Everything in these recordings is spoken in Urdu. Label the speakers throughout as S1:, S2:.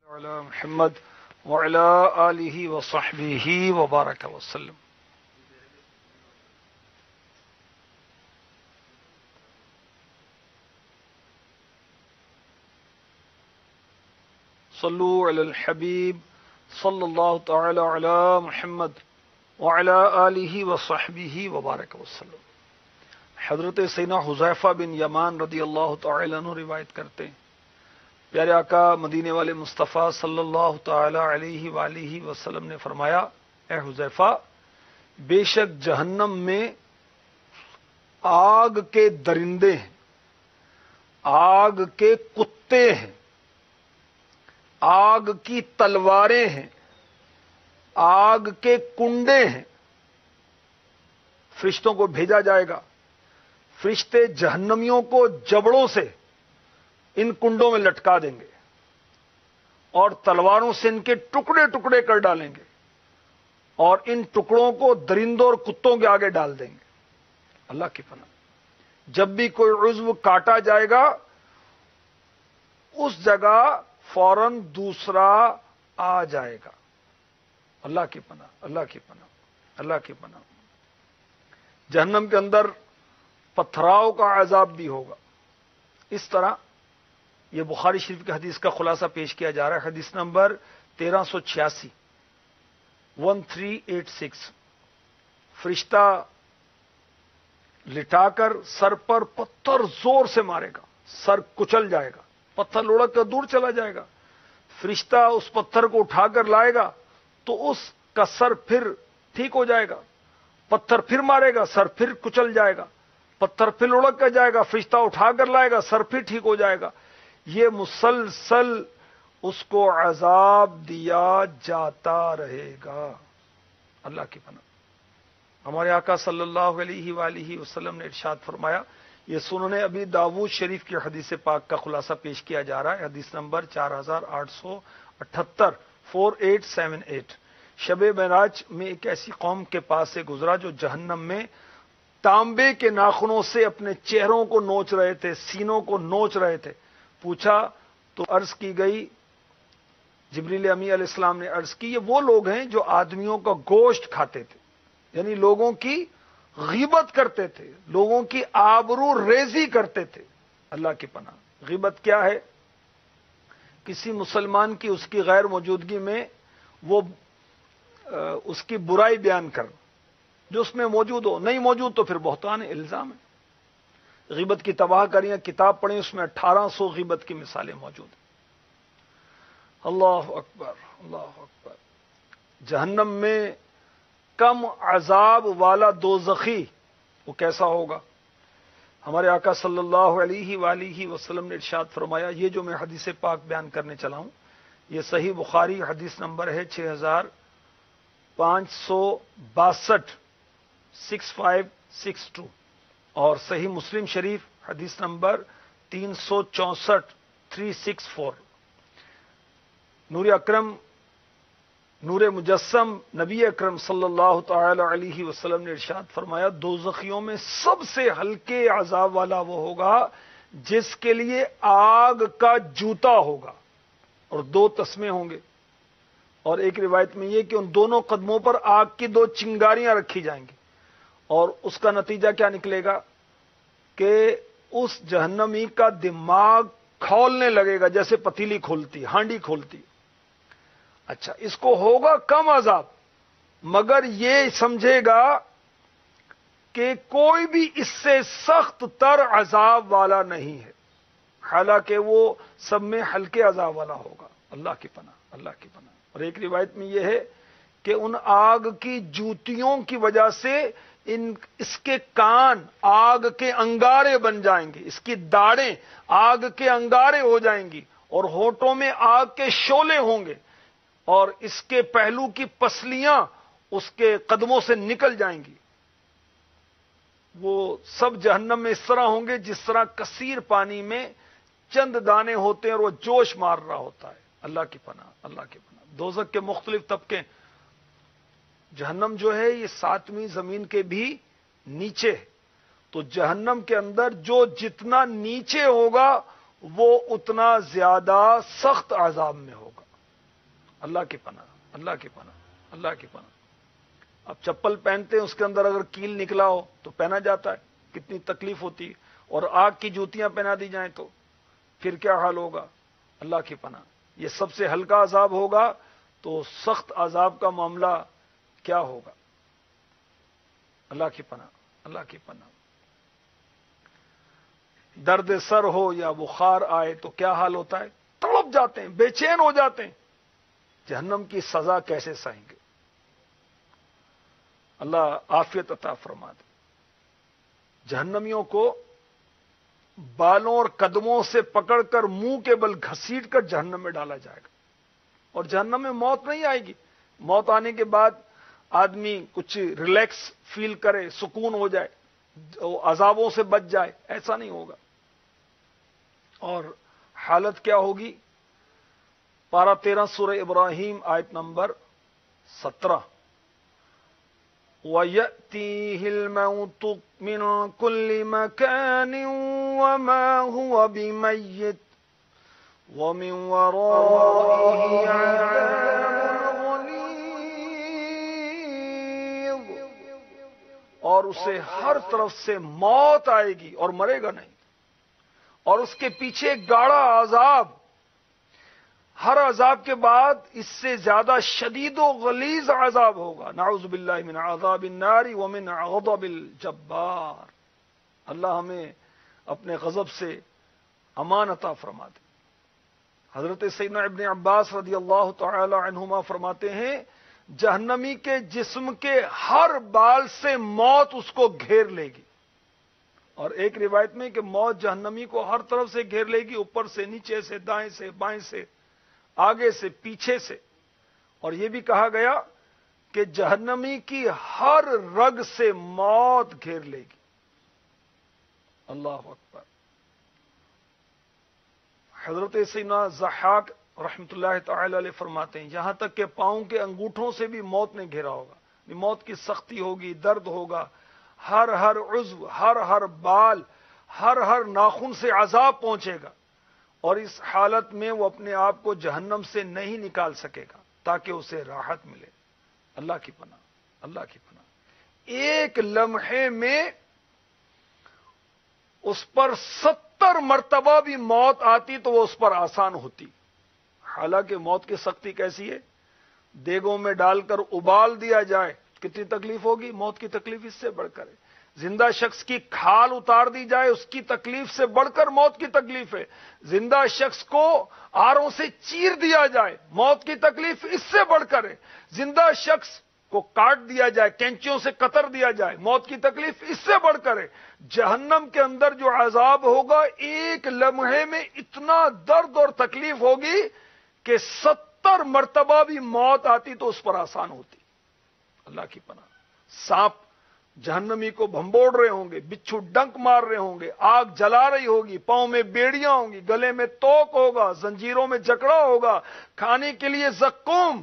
S1: على محمد وعلى آله وصحبه وبارك وسلم. صلوا على الحبيب صلى الله تعالى على محمد وعلى آله وصحبه وبارك وسلم. حضرت سیدنا حذیفہ بن یمان رضی اللہ تعالی عنہ روایت کرتے ہیں، پیارے آقا مدینے والے مصطفیٰ صلی اللہ تعالی علیہ وآلہ وسلم نے فرمایا، اے حذیفہ، بے شک جہنم میں آگ کے درندے ہیں، آگ کے کتے ہیں، آگ کی تلواریں ہیں، آگ کے کنڈے ہیں. فرشتوں کو بھیجا جائے گا، فرشتے جہنمیوں کو جبڑوں سے ان کنڈوں میں لٹکا دیں گے اور تلواروں سے ان کے ٹکڑے ٹکڑے کر ڈالیں گے اور ان ٹکڑوں کو درندوں اور کتوں کے آگے ڈال دیں گے. اللہ کی پناہ. جب بھی کوئی عضو کاٹا جائے گا اس جگہ فوراً دوسرا آ جائے گا. اللہ کی پناہ، اللہ کی پناہ، اللہ کی پناہ. جہنم کے اندر پتھراؤ کا عذاب بھی ہوگا. اس طرح یہ بخاری شریف کی حدیث کا خلاصہ پیش کیا جا رہا ہے. حدیث نمبر 1386 1386. فرشتہ لٹا کر سر پر پتھر زور سے مارے گا، سر کچل جائے گا، پتھر لڑک کر دور چلا جائے گا. فرشتہ اس پتھر کو اٹھا کر لائے گا تو اس کا سر پھر ٹھیک ہو جائے گا. پتھر پھر مارے گا، سر پھر کچل جائے گا، پتھر پھر لڑک کر جائے گا، فرشتہ اٹھا کر لائے گا، سر پھر ٹھیک ہو جائے گا. یہ مسلسل اس کو عذاب دیا جاتا رہے گا. اللہ کی پناہ. ہمارے آقا صلی اللہ علیہ وآلہ وسلم نے ارشاد فرمایا، یہ سنن ابی داؤد شریف کی حدیث پاک کا خلاصہ پیش کیا جا رہا ہے. حدیث نمبر 4878 4878. شب معراج میں ایک ایسی قوم کے پاس سے گزرا جو جہنم میں تانبے کے ناخنوں سے اپنے چہروں کو نوچ رہے تھے، سینوں کو نوچ رہے تھے. پوچھا تو عرض کی گئی، جبریل امی علیہ السلام نے عرض کی، یہ وہ لوگ ہیں جو آدمیوں کا گوشت کھاتے تھے، یعنی لوگوں کی غیبت کرتے تھے، لوگوں کی آبرو ریزی کرتے تھے. اللہ کی پناہ. غیبت کیا ہے؟ کسی مسلمان کی اس کی غیر موجودگی میں وہ اس کی برائی بیان کر، جو اس میں موجود ہو، نہیں موجود تو پھر بہتان ہے، الزام ہے. غیبت کی تباہ کاریاں کتاب پڑھیں، اس میں 1800 غیبت کی مثالیں موجود ہیں. اللہ اکبر، اللہ اکبر. جہنم میں کم عذاب والا دوزخی وہ کیسا ہوگا؟ ہمارے آقا صلی اللہ علیہ وآلہ وسلم نے ارشاد فرمایا، یہ جو میں حدیث پاک بیان کرنے چلا ہوں یہ صحیح بخاری حدیث نمبر ہے 6562 6562 اور صحیح مسلم شریف حدیث نمبر 364 364. نور اکرم، نور مجسم نبی اکرم صلی اللہ تعالی علیہ وسلم نے ارشاد فرمایا، دوزخیوں میں سب سے ہلکے عذاب والا وہ ہوگا جس کے لیے آگ کا جوتا ہوگا اور 2 تسمے ہوں گے. اور ایک روایت میں یہ کہ ان دونوں قدموں پر آگ کی 2 چنگاریاں رکھی جائیں گی اور اس کا نتیجہ کیا نکلے گا کہ اس جہنمی کا دماغ کھولنے لگے گا، جیسے پتیلی کھولتی، ہانڈی کھولتی. اچھا، اس کو ہوگا کم عذاب، مگر یہ سمجھے گا کہ کوئی بھی اس سے سخت تر عذاب والا نہیں ہے، حالانکہ وہ سب میں ہلکے عذاب والا ہوگا. اللہ کی پناہ، اللہ کی پناہ. اور ایک روایت میں یہ ہے کہ ان آگ کی جوتیوں کی وجہ سے اس کے کان آگ کے انگارے بن جائیں گے، اس کی داڑیں آگ کے انگارے ہو جائیں گی اور ہونٹوں میں آگ کے شعلے ہوں گے اور اس کے پہلو کی پسلیاں اس کے قدموں سے نکل جائیں گی. وہ سب جہنم میں اس طرح ہوں گے جس طرح کثیر پانی میں چند دانے ہوتے ہیں اور وہ جوش مار رہا ہوتا ہے. اللہ کی پناہ، اللہ کی پناہ. دوزخ کے مختلف طبقے. جہنم جو ہے یہ 7ویں زمین کے بھی نیچے ہے، تو جہنم کے اندر جو جتنا نیچے ہوگا وہ اتنا زیادہ سخت عذاب میں ہوگا. اللہ کی پناہ، اللہ کی پناہ، اللہ کی پناہ۔ اب چپل پہنتے ہیں، اس کے اندر اگر کیل نکلا ہو تو پہنا جاتا ہے، کتنی تکلیف ہوتی ہے، اور آگ کی جوتیاں پہنا دی جائیں تو پھر کیا حال ہوگا؟ اللہ کی پناہ۔ یہ سب سے ہلکا عذاب ہوگا تو سخت عذاب کا معاملہ کیا ہوگا؟ اللہ کی پناہ، اللہ کی پناہ۔ درد سر ہو یا بخار آئے تو کیا حال ہوتا ہے؟ تڑپ جاتے ہیں، بے چین ہو جاتے ہیں، جہنم کی سزا کیسے سہیں گے؟ اللہ عافیت عطا فرما دے۔ جہنمیوں کو بالوں اور قدموں سے پکڑ کر منہ کے بل گھسیٹ کر جہنم میں ڈالا جائے گا، اور جہنم میں موت نہیں آئے گی۔ موت آنے کے بعد آدمی کچھ ریلیکس فیل کرے، سکون ہو جائے، عذابوں سے بچ جائے، ایسا نہیں ہوگا۔ اور حالت کیا ہوگی؟ پارہ 13 سورہ ابراہیم آیت نمبر 17، وَيَأْتِيهِ الْمَوْتُ مِنْ كُلِّ مَكَانٍ وَمَا هُوَ بِمَيِّتٍ وَمِنْ وَرَائِهِ عَذَابٌ غَلِيظٌ، اور اسے ہر طرف سے موت آئے گی اور مرے گا نہیں، اور اس کے پیچھے گاڑا عذاب، ہر عذاب کے بعد اس سے زیادہ شدید و غلیظ عذاب ہوگا۔ نعوذ باللہ من عذاب النار ومن غضب الجبار۔ اللہ ہمیں اپنے غضب سے امان عطا فرما دے۔ حضرت سیدنا ابن عباس رضی اللہ تعالی عنہما فرماتے ہیں، جہنمی کے جسم کے ہر بال سے موت اس کو گھیر لے گی۔ اور ایک روایت میں کہ موت جہنمی کو ہر طرف سے گھیر لے گی، اوپر سے، نیچے سے، دائیں سے، بائیں سے، آگے سے، پیچھے سے۔ اور یہ بھی کہا گیا کہ جہنمی کی ہر رگ سے موت گھیر لے گی۔ اللہ اکبر۔ حضرت سیدنا ضحاک رحمت اللہ تعالی علیہ فرماتے ہیں، یہاں تک کہ پاؤں کے انگوٹھوں سے بھی موت نے گھیرا ہوگا، موت کی سختی ہوگی، درد ہوگا، ہر عضو، ہر بال، ہر ناخن سے عذاب پہنچے گا، اور اس حالت میں وہ اپنے آپ کو جہنم سے نہیں نکال سکے گا تاکہ اسے راحت ملے۔ اللہ کی پناہ، اللہ کی پناہ۔ ایک لمحے میں اس پر 70 مرتبہ بھی موت آتی تو وہ اس پر آسان ہوتی۔ حالانکہ موت کی سختی کیسی ہے؟ دیگوں میں ڈال کر ابال دیا جائے، کتنی تکلیف ہوگی؟ موت کی تکلیف اس سے بڑھ کر ہے۔ زندہ شخص کی کھال اتار دی جائے، اس کی تکلیف سے بڑھ کر موت کی تکلیف ہے۔ زندہ شخص کو آروں سے چیر دیا جائے، موت کی تکلیف اس سے بڑھ کر ہے۔ زندہ شخص کو کاٹ دیا جائے، کینچیوں سے قطر دیا جائے، موت کی تکلیف اس سے بڑھ کر ہے۔ جہنم کے اندر جو عذاب ہوگا، ایک لمحے میں اتنا درد اور تکلیف ہوگی کہ 70 مرتبہ بھی موت آتی تو اس پر آسان ہوتی۔ اللہ کی پناہ۔ سانپ جہنمی کو بھمبوڑ رہے ہوں گے، بچھو ڈنک مار رہے ہوں گے، آگ جلا رہی ہوگی، پاؤں میں بیڑیاں ہوں گی، گلے میں توق ہوگا، زنجیروں میں جکڑا ہوگا، کھانے کے لیے زقوم،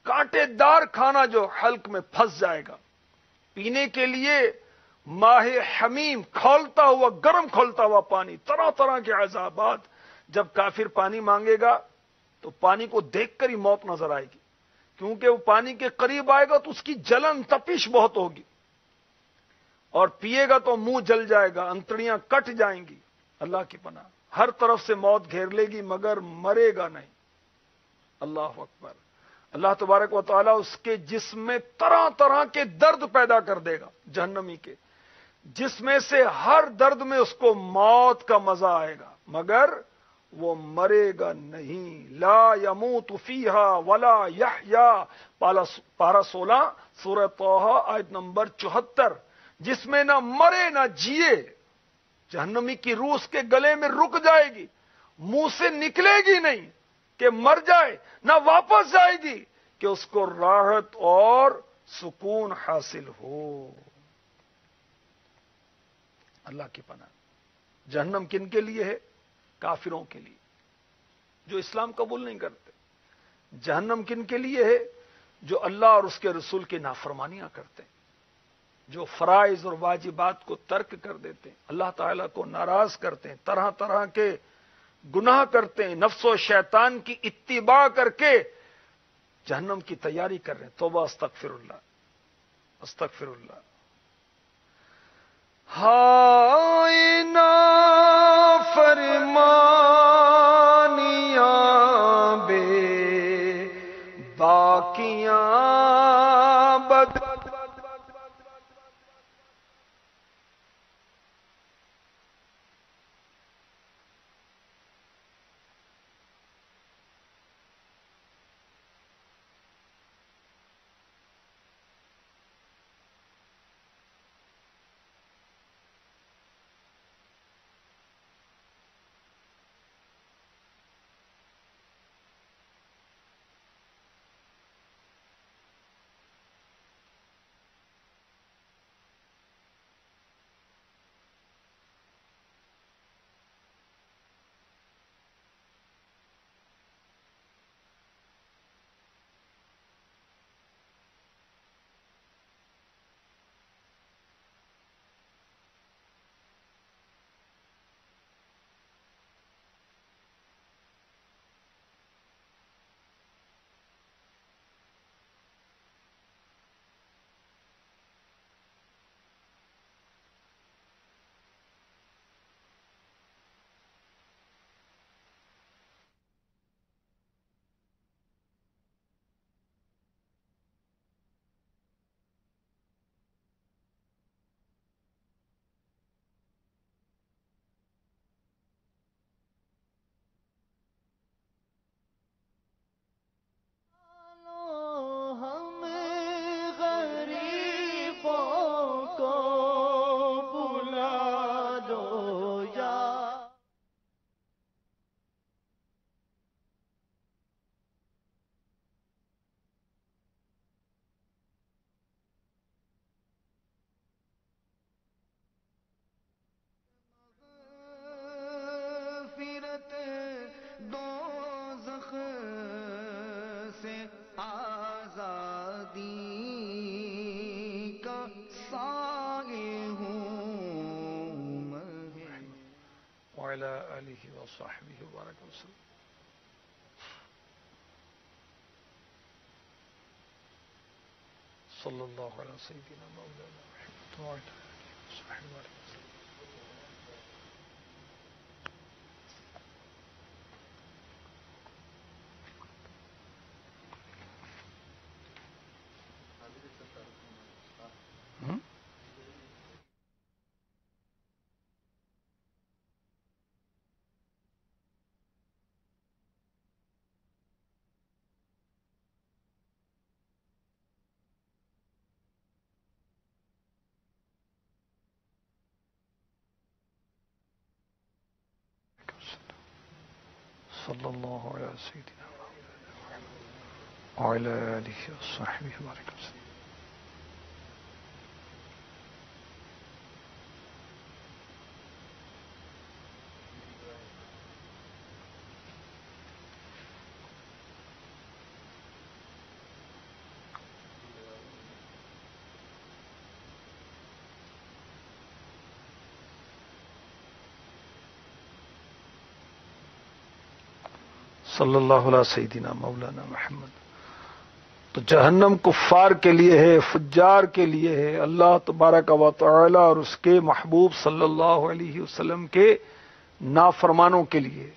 S1: کانٹے دار کھانا جو حلق میں پھنس جائے گا، پینے کے لیے ماہ حمیم، کھولتا ہوا، گرم کھولتا ہوا پانی، طرح طرح کے عذابات۔ جب کافر پانی مانگے گا تو پانی کو دیکھ کر ہی موت نظر آئے گی، کیونکہ وہ پانی کے قریب آئے گا تو اس کی جلن، تپش بہت ہوگی، اور پیے گا تو منہ جل جائے گا، انتڑیاں کٹ جائیں گی۔ اللہ کی پناہ۔ ہر طرف سے موت گھیر لے گی مگر مرے گا نہیں۔ اللہ اکبر۔ اللہ تبارک و تعالی اس کے جسم میں طرح طرح کے درد پیدا کر دے گا، جہنمی کے جس میں سے ہر درد میں اس کو موت کا مزہ آئے گا مگر وہ مرے گا نہیں۔ لا یموت فیہا ولا یحیا، پارہ 16 سورہ طٰہٰ آیت نمبر 74، جس میں نہ مرے نہ جیے۔ جہنمی کی روح اس کے گلے میں رک جائے گی، منہ سے نکلے گی نہیں کہ مر جائے، نہ واپس جائے گی کہ اس کو راحت اور سکون حاصل ہو۔ اللہ کی پناہ۔ جہنم کن کے لیے ہے؟ کافروں کے لیے جو اسلام قبول نہیں کرتے۔ جہنم کن کے لیے ہے؟ جو اللہ اور اس کے رسول کی نافرمانیاں کرتے ہیں، جو فرائض اور واجبات کو ترک کر دیتے ہیں، اللہ تعالیٰ کو ناراض کرتے ہیں، طرح طرح کے گناہ کرتے ہیں، نفس و شیطان کی اتباع کر کے جہنم کی تیاری کر رہے ہیں. توبہ استغفر اللہ استغفر اللہ. ہائے نافرمانیاں بے باقیاں بد دوزخ سے آزادی کا سائے ہوں میں. وعلی آلہ وصحبہ وبارک وسلم. صلی اللہ علیہ سیدنا مولانا محمد وعلی آلہ وصحبہ وبارک وسلم. صلی اللہ علیہ سیدنا وعلی آلہ وصحبہ وبارک وسلم. صلی اللہ علیہ سیدنا مولانا محمد. تو جہنم کفار کے لیے ہے، فجار کے لیے ہے. اللہ تبارک و تعالی اور اس کے محبوب صلی اللہ علیہ وسلم کے نافرمانوں کے لیے.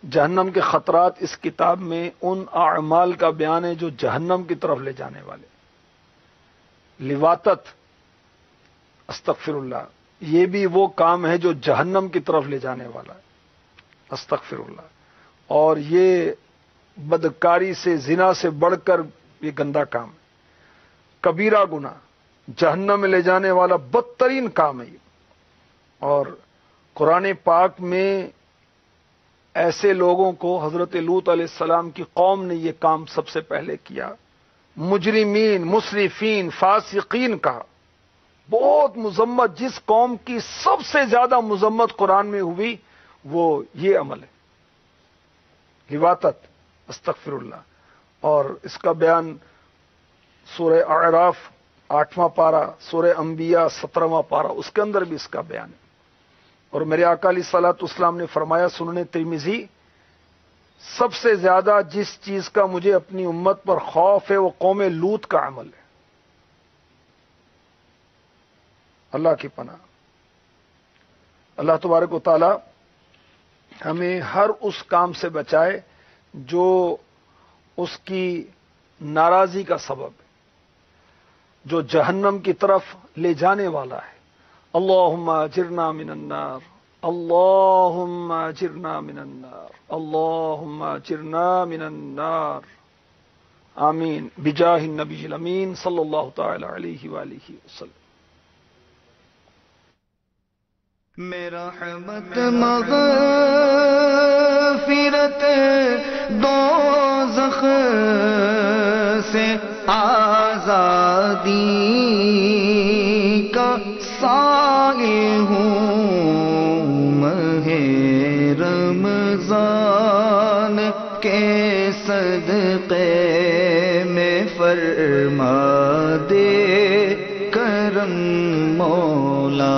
S1: جہنم کے خطرات اس کتاب میں ان اعمال کا بیان ہے جو جہنم کی طرف لے جانے والے. لواطت استغفر اللہ، یہ بھی وہ کام ہے جو جہنم کی طرف لے جانے والا ہے. استغفر اللہ. اور یہ بدکاری سے، زنا سے بڑھ کر یہ گندا کام ہے. کبیرہ گناہ، جہنم میں لے جانے والا بدترین کام ہے یہ. اور قرآن پاک میں ایسے لوگوں کو حضرت لوط علیہ السلام کی قوم نے یہ کام سب سے پہلے کیا. مجرمین، مسرفین، فاسقین کہا. بہت مذمت، جس قوم کی سب سے زیادہ مذمت قرآن میں ہوئی وہ یہ عمل ہے، لواطت. استغفر اللہ. اور اس کا بیان سورہ اعراف 8واں پارہ، سورہ انبیاء 17واں پارہ، اس کے اندر بھی اس کا بیان ہے. اور میرے آقا علیہ الصلوۃ والسلام نے فرمایا، سنن ترمذی سب سے زیادہ جس چیز کا مجھے اپنی امت پر خوف ہے وہ قوم لوط کا عمل ہے. اللہ کی پناہ. اللہ تبارک و تعالی ہمیں ہر اس کام سے بچائے جو اس کی ناراضی کا سبب ہے، جو جہنم کی طرف لے جانے والا ہے. اللہم اجرنا من النار، اللہم اجرنا من النار، اللہم اجرنا من النار. آمین بجاہ النبی الامین صلی اللہ تعالی علیہ وآلہ وسلم.
S2: میرا رحمت مغفرت دوزخ سے آزادی کا سائل ہوں، ماہ رمضان کے صدقے میں فرما دے کرم مولا.